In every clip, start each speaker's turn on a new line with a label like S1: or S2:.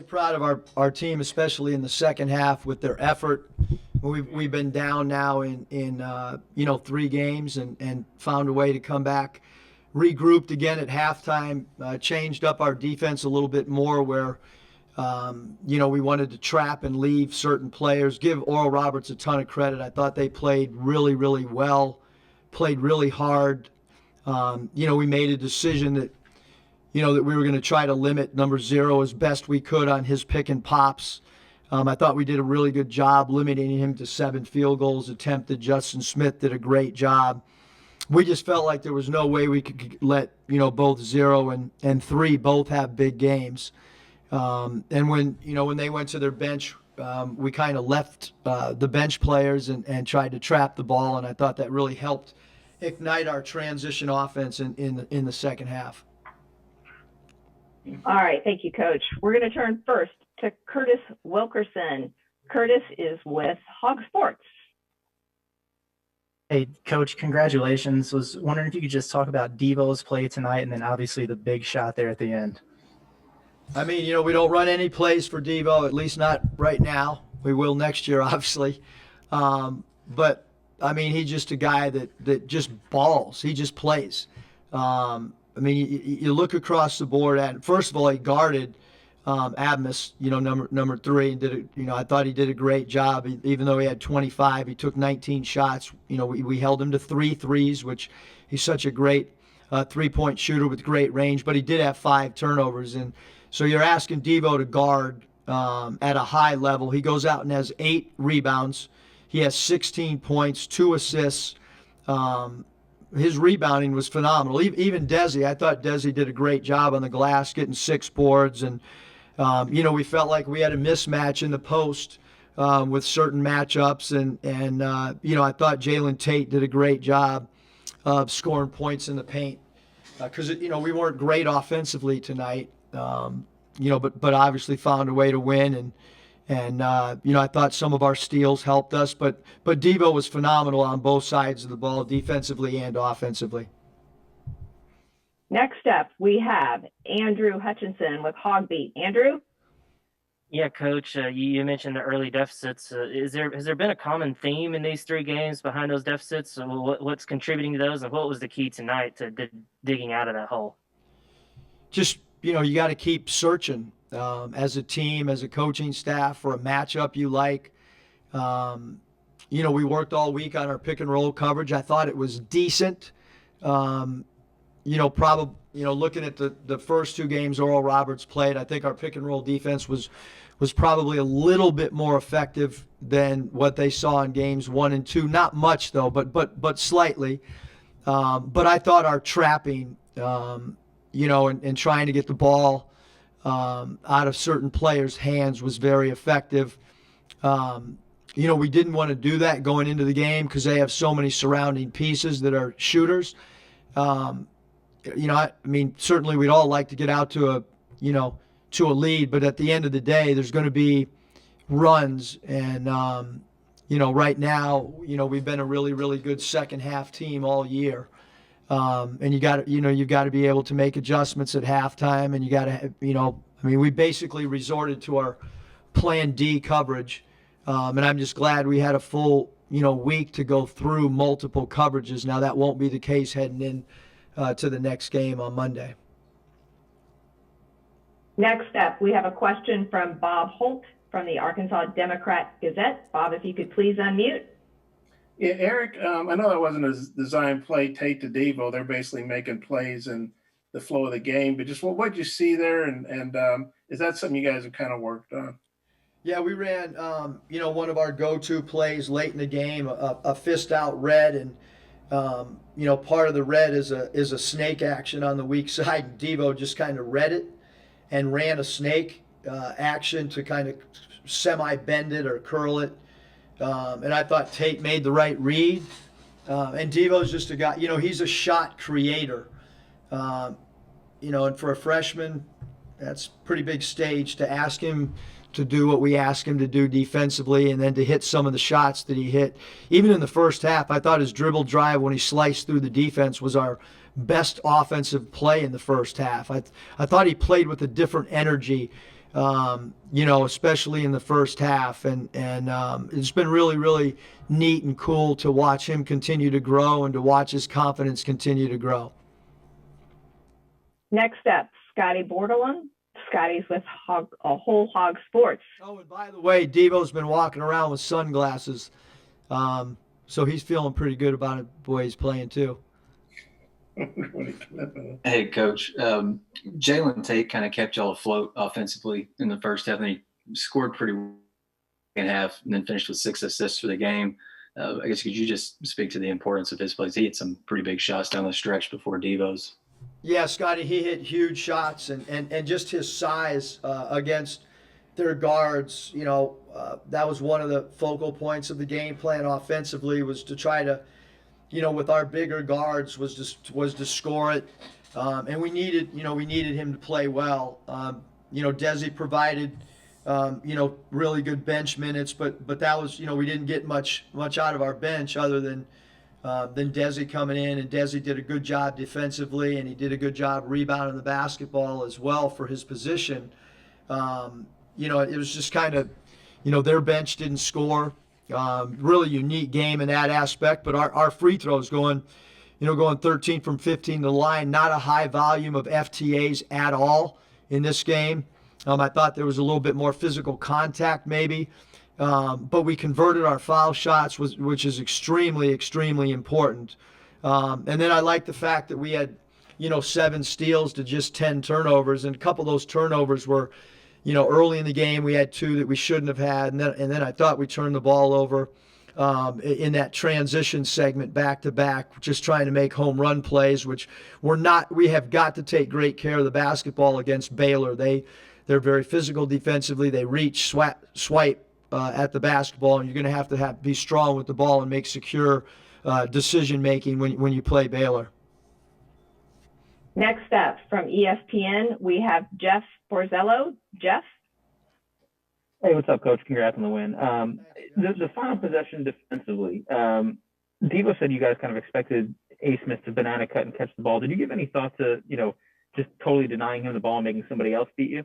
S1: really proud of our team, especially in the second half with their effort. We've been down now in 3 games and found a way to come back, regrouped again at halftime, changed up our defense a little bit more where we wanted to trap and leave certain players. Give Oral Roberts a ton of credit. I thought they played really, really well, played really hard. We made a decision that we were going to try to limit number 0 as best we could on his pick and pops. I thought we did a really good job limiting him to 7 field goals attempted. Justin Smith did a great job. We just felt like there was no way we could let both 0 and 3 both have big games. And when they went to their bench, we kind of left the bench players and tried to trap the ball, and I thought that really helped ignite our transition offense in the second half.
S2: All right, thank you, Coach. We're going to turn first to Curtis Wilkerson. Curtis is with Hog Sports.
S3: Hey, Coach, congratulations. Was wondering if you could just talk about Devoe's play tonight and then obviously the big shot there at the end.
S1: I mean, we don't run any plays for Devoe, at least not right now. We will next year, obviously. But, I mean, he's just a guy that just balls. He just plays. I mean, you look across the board at, first of all, he guarded Abmas, number 3, and I thought he did a great job. Even though he had 25, he took 19 shots. We held him to 3 threes, which he's such a great three-point shooter with great range, but he did have 5 turnovers. And so you're asking Devoe to guard at a high level. He goes out and has 8 rebounds. He has 16 points, 2 assists. His rebounding was phenomenal. Even Desi, I thought Desi did a great job on the glass, getting 6 boards. And, we felt like we had a mismatch in the post with certain matchups. And I thought Jaylen Tate did a great job of scoring points in the paint. Because, we weren't great offensively tonight, but obviously found a way to win. And I thought some of our steals helped us, but Devoe was phenomenal on both sides of the ball, defensively and offensively.
S2: Next up, we have Andrew Hutchinson with Hogbeat. Andrew?
S4: Yeah, Coach, you mentioned the early deficits. Has there been a common theme in these 3 games behind those deficits? What's contributing to those, and what was the key tonight to digging out of that hole?
S1: Just, you got to keep searching. As a team, as a coaching staff, for a matchup you like. We worked all week on our pick and roll coverage. I thought it was decent. Looking at the first 2 games Oral Roberts played, I think our pick and roll defense was probably a little bit more effective than what they saw in games 1 and 2. Not much though, but slightly. But I thought our trapping, and trying to get the ball out of certain players' hands was very effective. We didn't want to do that going into the game because they have so many surrounding pieces that are shooters. I mean, certainly we'd all like to get out to a lead, but at the end of the day, there's going to be runs. And, right now, we've been a really, really good second half team all year. And you've got to be able to make adjustments at halftime, and you got to, we basically resorted to our plan D coverage. And I'm just glad we had a full, week to go through multiple coverages. Now that won't be the case heading in to the next game on Monday.
S2: Next up, we have a question from Bob Holt from the Arkansas Democrat-Gazette. Bob, if you could please unmute.
S5: Yeah, Eric, I know that wasn't a design play, Tate to Devoe. They're basically making plays in the flow of the game. But just what did you see there? And is that something you guys have kind of worked on?
S1: Yeah, we ran, one of our go-to plays late in the game, a fist-out red. And, part of the red is a snake action on the weak side. And Devoe just kind of read it and ran a snake action to kind of semi-bend it or curl it. And I thought Tate made the right read. And Devoe's just a guy, he's a shot creator. And for a freshman, that's a pretty big stage to ask him to do what we ask him to do defensively and then to hit some of the shots that he hit. Even in the first half, I thought his dribble drive when he sliced through the defense was our best offensive play in the first half. I thought he played with a different energy especially in the first half. And it's been really, really neat and cool to watch him continue to grow and to watch his confidence continue to grow.
S2: Next up, Scotty Bordelon. Scotty's with Whole Hog Sports.
S1: Oh, and by the way, Devo's been walking around with sunglasses. So he's feeling pretty good about it, the way he's playing too.
S6: Hey, Coach. Jaylen Tate kind of kept y'all afloat offensively in the first half, and he scored pretty well in half, and then finished with 6 assists for the game. I guess could you just speak to the importance of his plays? He hit some pretty big shots down the stretch before Devo's.
S1: Yeah, Scotty, he hit huge shots, and just his size against their guards, that was one of the focal points of the game plan offensively, was to try to, with our bigger guards, was to score it, and we needed him to play well. Desi provided, really good bench minutes, but that was, we didn't get much out of our bench other than Desi coming in, and Desi did a good job defensively, and he did a good job rebounding the basketball as well for his position. It was just kind of, their bench didn't score. Really unique game in that aspect, but our free throws going 13 from 15 to the line, not a high volume of FTAs at all in this game. I thought there was a little bit more physical contact maybe. But we converted our foul shots, which is extremely, extremely important. And then I like the fact that we had, 7 steals to just 10 turnovers. And a couple of those turnovers were, early in the game we had 2 that we shouldn't have had. And then I thought we turned the ball over in that transition segment back to back, just trying to make home run plays, which we have got to take great care of the basketball against Baylor. They're very physical defensively. They reach, swipe, at the basketball, and you're going to have to be strong with the ball and make secure decision making when you play Baylor.
S2: Next up, from ESPN, we have Jeff Borzello. Jeff?
S7: Hey, what's up, Coach? Congrats on the win. The final possession defensively, Devo said you guys kind of expected A. Smith to banana cut and catch the ball. Did you give any thought to, just totally denying him the ball and making somebody else beat you?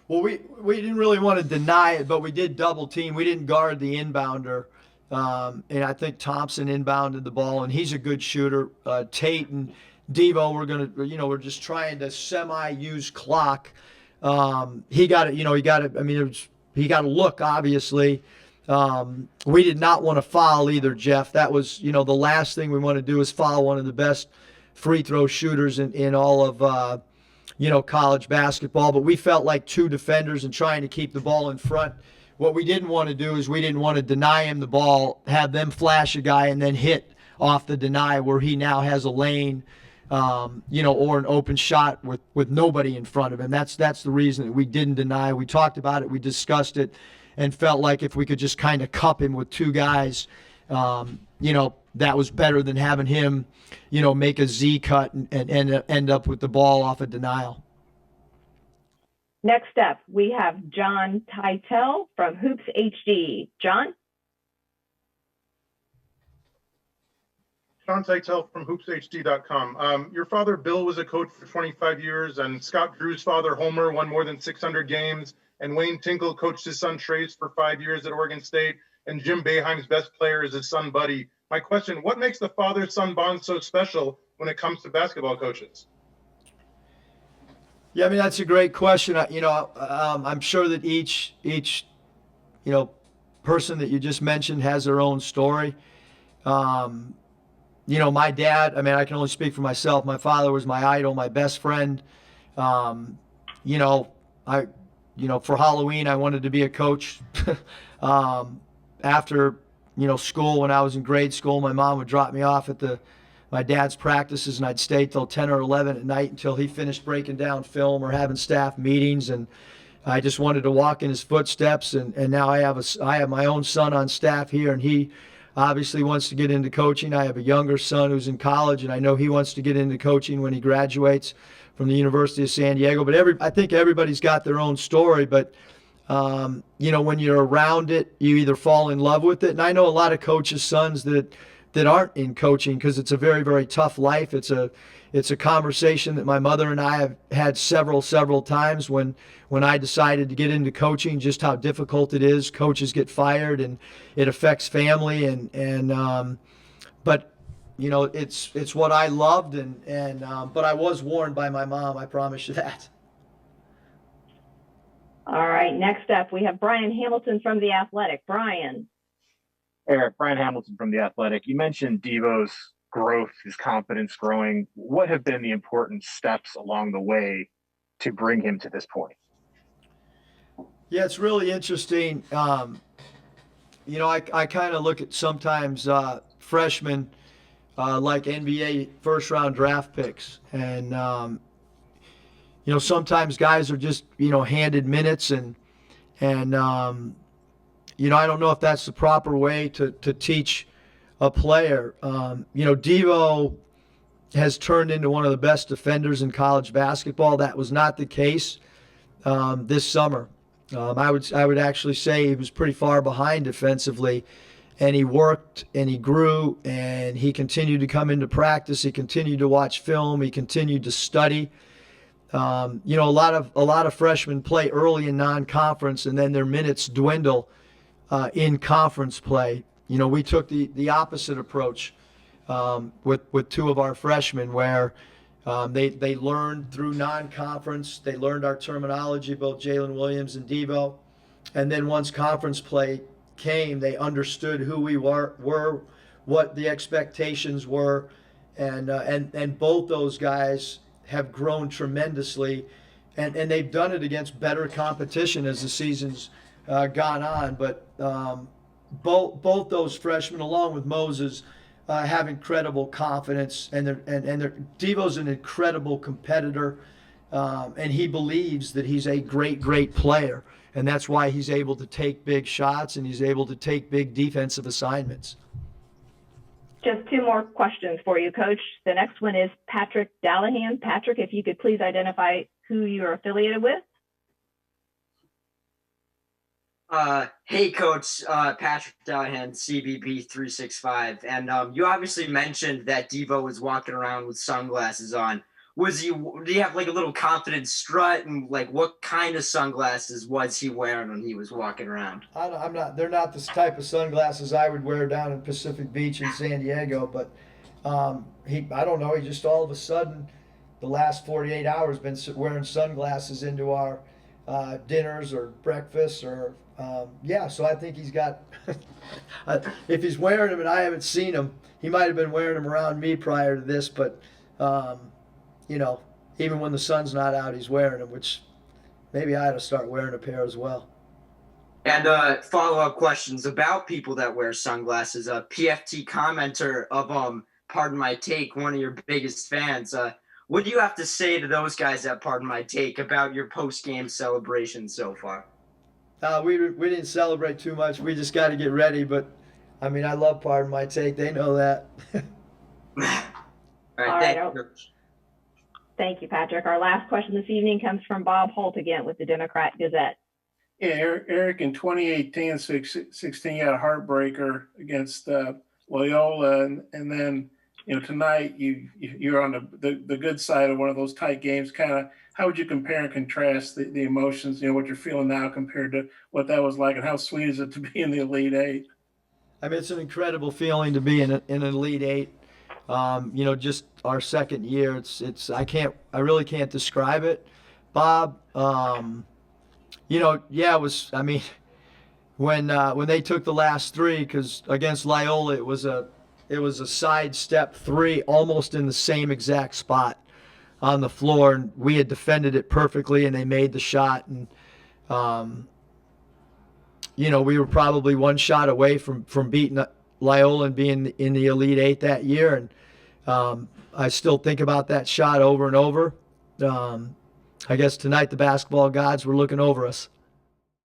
S1: Well, we didn't really want to deny it, but we did double team. We didn't guard the inbounder, and I think Thompson inbounded the ball, and he's a good shooter. Tate and Devo, we're just trying to use clock. He got it. He got a look, obviously. We did not want to foul either, Jeff. That was, the last thing we want to do is foul one of the best free throw shooters in all of college basketball, but we felt like 2 defenders and trying to keep the ball in front. What we didn't want to do is we didn't want to deny him the ball, have them flash a guy and then hit off the deny where he now has a lane, or an open shot with nobody in front of him. That's the reason that we didn't deny. We talked about it, we discussed it, and felt like if we could just kind of cup him with 2 guys, that was better than having him, make a Z cut and end up with the ball off a denial.
S2: Next up, we have John Titel from Hoops HD. John?
S8: John Titel from hoopshd.com. Your father, Bill, was a coach for 25 years, and Scott Drew's father, Homer, won more than 600 games, and Wayne Tinkle coached his son, Trace, for 5 years at Oregon State, and Jim Boeheim's best player is his son, Buddy. My question, what makes the father-son bond so special when it comes to basketball coaches?
S1: Yeah, that's a great question. I'm sure that each person that you just mentioned has their own story. My dad, I can only speak for myself. My father was my idol, my best friend. For Halloween, I wanted to be a coach. After school, when I was in grade school, my mom would drop me off at my dad's practices, and I'd stay till 10 or 11 at night until he finished breaking down film or having staff meetings. And I just wanted to walk in his footsteps. And now I have my own son on staff here, and he obviously wants to get into coaching. I have a younger son who's in college, and I know he wants to get into coaching when he graduates from the University of San Diego. But I think everybody's got their own story. But when you're around it, you either fall in love with it. And I know a lot of coaches' sons that that aren't in coaching, because it's a very, very tough life. It's a conversation that my mother and I have had several times when I decided to get into coaching, just how difficult it is. Coaches get fired and it affects family, but you know, it's what I loved, but I was warned by my mom, I promise you that.
S2: All right, next up, we have Brian Hamilton from The Athletic. Brian.
S7: Eric, Brian Hamilton from The Athletic. You mentioned Devoe's growth, his confidence growing. What have been the important steps along the way to bring him to this point?
S1: Yeah, it's really interesting. You know, I kind of look at sometimes freshmen like NBA first-round draft picks, and you know, sometimes guys are just, you know, handed minutes, and you know, I don't know if that's the proper way to teach a player. You know, Devoe has turned into one of the best defenders in college basketball. That was not the case this summer. I would actually say he was pretty far behind defensively, and he worked and he grew and he continued to come into practice. He continued to watch film. He continued to study. You know, a lot of freshmen play early in non-conference, and then their minutes dwindle in conference play. You know, we took the opposite approach with two of our freshmen, where they learned through non-conference. They learned our terminology, both Jalen Williams and Devoe, and then once conference play came, they understood who we were, what the expectations were, and both those guys have grown tremendously, and they've done it against better competition as the season's gone on. But both those freshmen, along with Moses, have incredible confidence, and Devoe's an incredible competitor, and he believes that he's a great player, and that's why he's able to take big shots and he's able to take big defensive assignments.
S2: Just two more questions for you, Coach. The next one is Patrick Dallahan. Patrick, if you could please identify who you're affiliated with.
S9: Hey, Coach, Patrick Dallahan, CBB 365. And you obviously mentioned that Devoe was walking around with sunglasses on. Do you have like a little confident strut, and like what kind of sunglasses was he wearing when he was walking around?
S1: They're not the type of sunglasses I would wear down in Pacific Beach in San Diego, but I don't know, he just all of a sudden, the last 48 hours, been wearing sunglasses into our dinners or breakfasts or so I think he's got if he's wearing them and I haven't seen him, he might have been wearing them around me prior to this, but you know, even when the sun's not out, he's wearing them, which maybe I ought to start wearing a pair as well.
S9: And follow-up questions about people that wear sunglasses. A PFT commenter of Pardon My Take, one of your biggest fans. What do you have to say to those guys at Pardon My Take about your post-game celebration so far?
S1: We didn't celebrate too much. We just got to get ready. But I mean, I love Pardon My Take. They know that.
S9: All right, thank you.
S2: Thank you, Patrick. Our last question this evening comes from Bob Holt again with the Democrat Gazette.
S5: Yeah, Eric, in 2018-16, you had a heartbreaker against Loyola, and then, you know, tonight you're on the good side of one of those tight games. Kind of, how would you compare and contrast the emotions, you know, what you're feeling now compared to what that was like, and how sweet is it to be in the Elite Eight?
S1: I mean, it's an incredible feeling to be in an Elite Eight. You know, just our second year. I really can't describe it, Bob. You know, yeah, it was. I mean, when they took the last three, because against Loyola it was a sidestep three, almost in the same exact spot on the floor, and we had defended it perfectly, and they made the shot, and you know, we were probably one shot away from beating Loyola and being in the Elite Eight that year, and I still think about that shot over and over. I guess tonight the basketball gods were looking over us.